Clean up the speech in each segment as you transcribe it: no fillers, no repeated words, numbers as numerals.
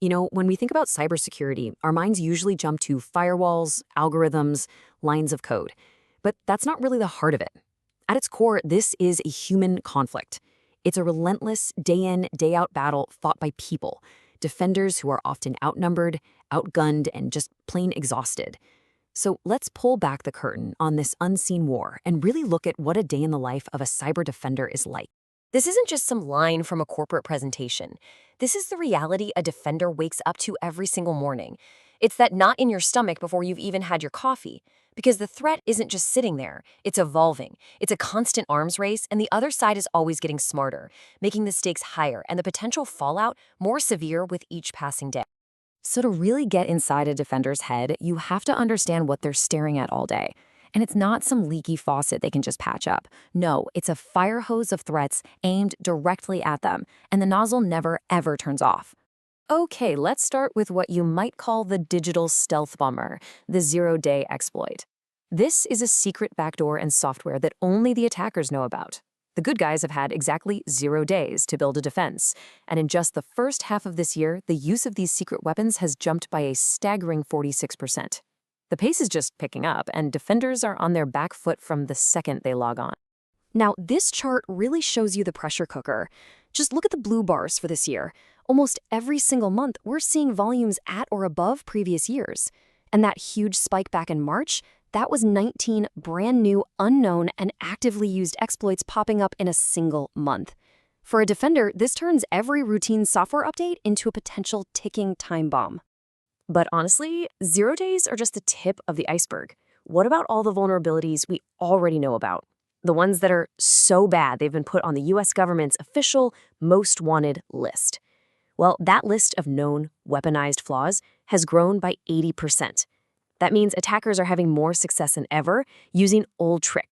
When we think about cybersecurity, our minds usually jump to firewalls, algorithms, lines of code. But that's not really the heart of it. At its core, this is a human conflict. It's a relentless, day-in, day-out battle fought by people, defenders who are often outnumbered, outgunned, and just plain exhausted. So let's pull back the curtain on this unseen war and really look at what a day in the life of a cyber defender is like. This isn't just some line from a corporate presentation. This is the reality a defender wakes up to every single morning. It's that knot in your stomach before you've even had your coffee. Because the threat isn't just sitting there, it's evolving. It's a constant arms race, and the other side is always getting smarter, making the stakes higher and the potential fallout more severe with each passing day. So to really get inside a defender's head, you have to understand what they're staring at all day. And it's not some leaky faucet they can just patch up. No, it's a fire hose of threats aimed directly at them, and the nozzle never, ever turns off. Okay, let's start with what you might call the digital stealth bomber, the zero-day exploit. This is a secret backdoor and software that only the attackers know about. The good guys have had exactly 0 days to build a defense, and in just the first half of this year, the use of these secret weapons has jumped by a staggering 46%. The pace is just picking up, and defenders are on their back foot from the second they log on. Now, this chart really shows you the pressure cooker. Just look at the blue bars for this year. Almost every single month, we're seeing volumes at or above previous years. And that huge spike back in March, that was 19 brand new, unknown, and actively used exploits popping up in a single month. For a defender, this turns every routine software update into a potential ticking time bomb. But honestly, 0 days are just the tip of the iceberg. What about all the vulnerabilities we already know about? The ones that are so bad they've been put on the US government's official most wanted list. Well, that list of known weaponized flaws has grown by 80%. That means attackers are having more success than ever using old tricks.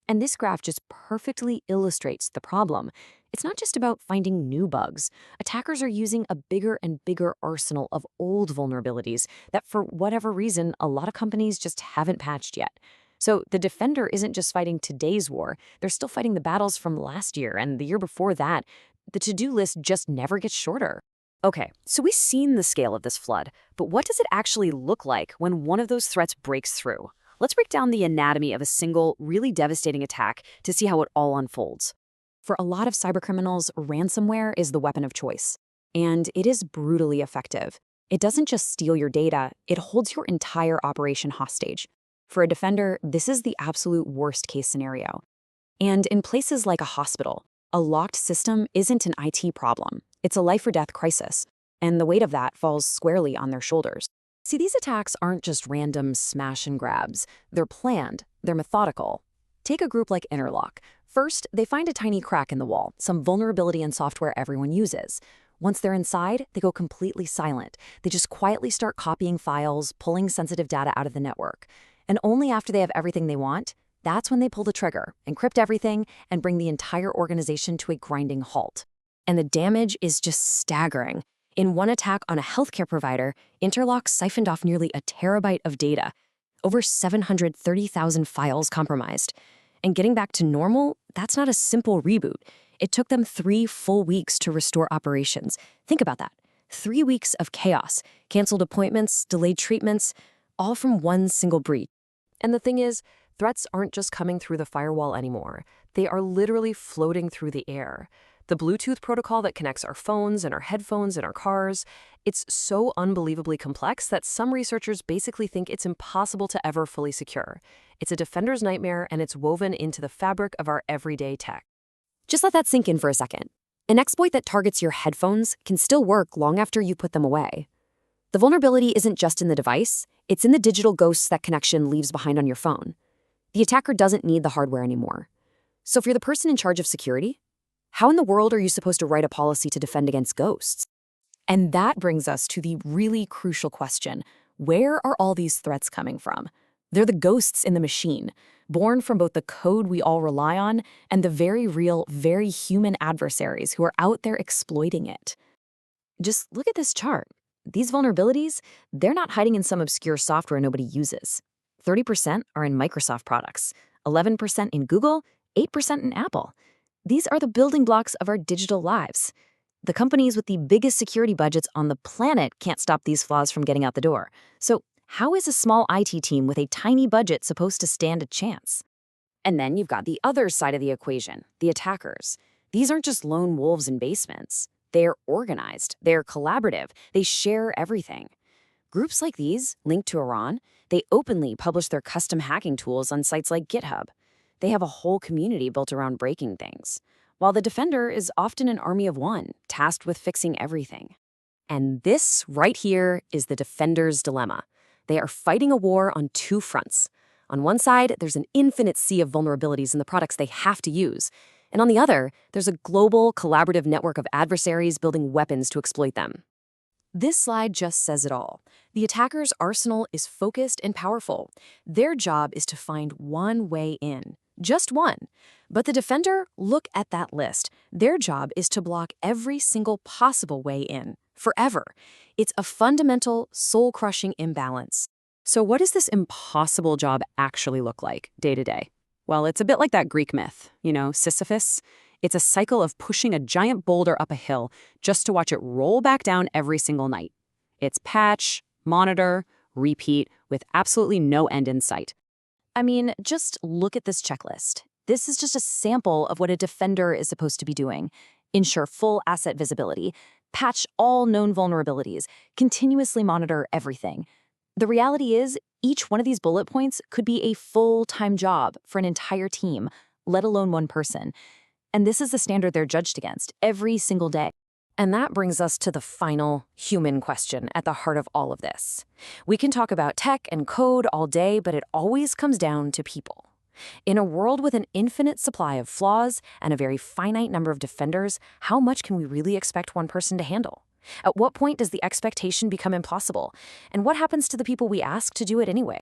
And this graph just perfectly illustrates the problem. It's not just about finding new bugs. Attackers are using a bigger and bigger arsenal of old vulnerabilities that, for whatever reason, a lot of companies just haven't patched yet. So the defender isn't just fighting today's war. They're still fighting the battles from last year and the year before that. The to-do list just never gets shorter. Okay, so we've seen the scale of this flood, but what does it actually look like when one of those threats breaks through? Let's break down the anatomy of a single, really devastating attack to see how it all unfolds. For a lot of cybercriminals, ransomware is the weapon of choice. And it is brutally effective. It doesn't just steal your data, it holds your entire operation hostage. For a defender, this is the absolute worst-case scenario. And in places like a hospital, a locked system isn't an IT problem. It's a life-or-death crisis, and the weight of that falls squarely on their shoulders. See, these attacks aren't just random smash and grabs. They're planned, they're methodical. Take a group like Interlock. First, they find a tiny crack in the wall, some vulnerability in software everyone uses. Once they're inside, they go completely silent. They just quietly start copying files, pulling sensitive data out of the network. And only after they have everything they want, that's when they pull the trigger, encrypt everything, and bring the entire organization to a grinding halt. And the damage is just staggering. In one attack on a healthcare provider, Interlock siphoned off nearly a terabyte of data, over 730,000 files compromised. And getting back to normal, that's not a simple reboot. It took them 3 full weeks to restore operations. Think about that. 3 weeks of chaos, canceled appointments, delayed treatments, all from one single breach. And the thing is, threats aren't just coming through the firewall anymore. They are literally floating through the air. The Bluetooth protocol that connects our phones and our headphones in our cars, it's so unbelievably complex that some researchers basically think it's impossible to ever fully secure. It's a defender's nightmare, and it's woven into the fabric of our everyday tech. Just let that sink in for a second. An exploit that targets your headphones can still work long after you put them away. The vulnerability isn't just in the device, it's in the digital ghosts that connection leaves behind on your phone. The attacker doesn't need the hardware anymore. So if you're the person in charge of security, how in the world are you supposed to write a policy to defend against ghosts? And that brings us to the really crucial question. Where are all these threats coming from? They're the ghosts in the machine, born from both the code we all rely on and the very real, very human adversaries who are out there exploiting it. Just look at this chart. These vulnerabilities, they're not hiding in some obscure software nobody uses. 30% are in Microsoft products, 11% in Google, 8% in Apple. These are the building blocks of our digital lives. The companies with the biggest security budgets on the planet can't stop these flaws from getting out the door. So, how is a small IT team with a tiny budget supposed to stand a chance? And then you've got the other side of the equation, the attackers. These aren't just lone wolves in basements. They're organized, they're collaborative, they share everything. Groups like these, linked to Iran, they openly publish their custom hacking tools on sites like GitHub. They have a whole community built around breaking things, while the defender is often an army of one, tasked with fixing everything. And this right here is the defender's dilemma. They are fighting a war on two fronts. On one side, there's an infinite sea of vulnerabilities in the products they have to use. And on the other, there's a global, collaborative network of adversaries building weapons to exploit them. This slide just says it all. The attacker's arsenal is focused and powerful. Their job is to find one way in. Just one. But the defender, look at that list. Their job is to block every single possible way in. Forever. It's a fundamental, soul-crushing imbalance. So what does this impossible job actually look like, day to day? Well, it's a bit like that Greek myth, Sisyphus. It's a cycle of pushing a giant boulder up a hill just to watch it roll back down every single night. It's patch, monitor, repeat, with absolutely no end in sight. I mean, just look at this checklist. This is just a sample of what a defender is supposed to be doing. Ensure full asset visibility, patch all known vulnerabilities, continuously monitor everything. The reality is, each one of these bullet points could be a full-time job for an entire team, let alone one person. And this is the standard they're judged against every single day. And that brings us to the final human question at the heart of all of this. We can talk about tech and code all day, but it always comes down to people. In a world with an infinite supply of flaws and a very finite number of defenders, how much can we really expect one person to handle? At what point does the expectation become impossible? And what happens to the people we ask to do it anyway?